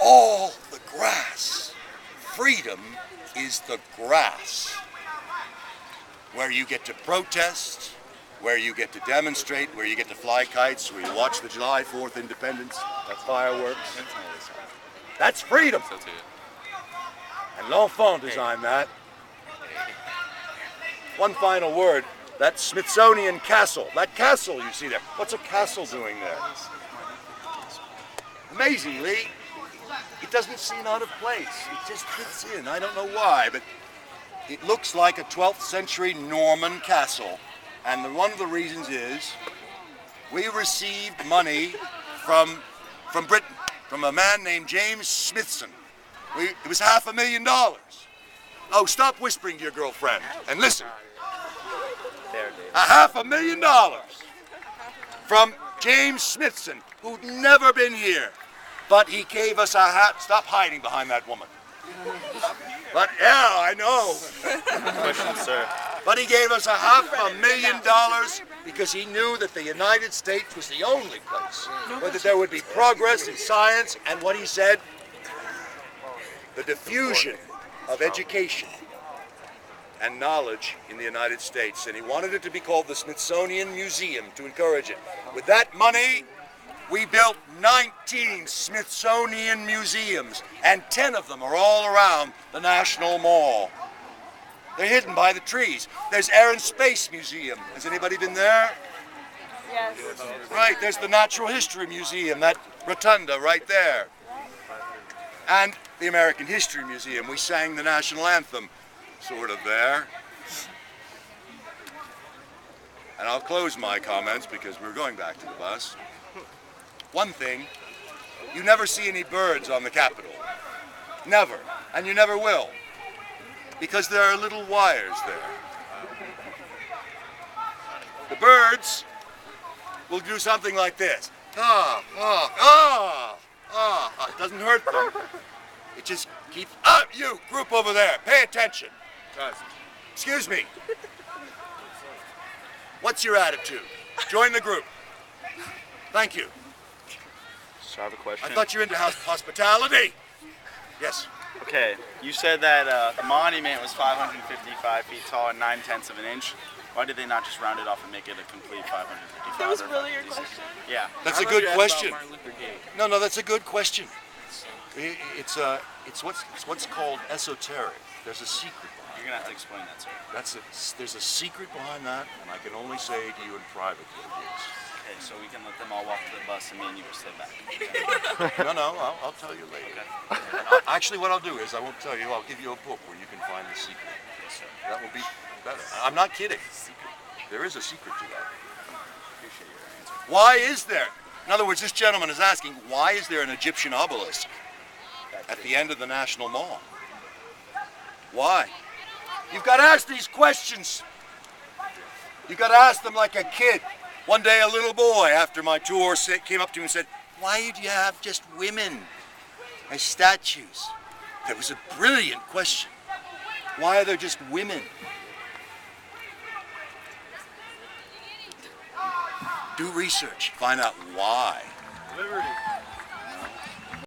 all the grass. Freedom is the grass. Where you get to protest, where you get to demonstrate, where you get to fly kites, where you watch the July 4th Independence, the fireworks. That's freedom. And L'Enfant designed that. One final word, that Smithsonian castle, that castle you see there, what's a castle doing there? Amazingly, it doesn't seem out of place. It just fits in. I don't know why, but it looks like a 12th century Norman castle. And one of the reasons is we received money from Britain, from a man named James Smithson. It was $500,000. Oh, stop whispering to your girlfriend and listen. $500,000 from James Smithson, who'd never been here. But he gave us a hat. Stop hiding behind that woman. But yeah, I know. Question, sir. But he gave us $500,000 because he knew that the United States was the only place where there would be progress in science and what he said, the diffusion of education and knowledge in the United States. And he wanted it to be called the Smithsonian Museum to encourage it. With that money, we built 19 Smithsonian museums, and 10 of them are all around the National Mall. They're hidden by the trees. There's Air and Space Museum. Has anybody been there? Yes. Right, there's the Natural History Museum, that rotunda right there. And the American History Museum. We sang the national anthem, sort of there. And I'll close my comments because we're going back to the bus. One thing, you never see any birds on the Capitol. Never. And you never will. Because there are little wires there. The birds will do something like this. Ah, ah, ah, ah. It doesn't hurt them. It just keeps, you group over there, pay attention. Excuse me. What's your attitude? Join the group. Thank you. So I have a question. I thought you were into hospitality. Yes. Okay, you said that the monument was 555 feet tall and 9/10 of an inch. Why did they not just round it off and make it a complete 555? That was really your question? Yeah. That's a good question. No, that's a good question. It's what's called esoteric. There's a secret behind it. You're gonna have to explain that, sir. There's a secret behind that, and I can only say to you in private what it is. Okay, so we can let them all walk to the bus and me and you will stay back. No, I'll tell you later. Actually, what I'll do is I won't tell you. I'll give you a book where you can find the secret. Yes, sir. That will be better. I'm not kidding. There is a secret to that. Appreciate your answer. Why is there? In other words, this gentleman is asking, why is there an Egyptian obelisk at the end of the National Mall? Why? You've got to ask these questions. You've got to ask them like a kid. One day a little boy, after my tour, came up to me and said, why do you have just women as statues? That was a brilliant question. Why are there just women? Do research, find out why. Liberty.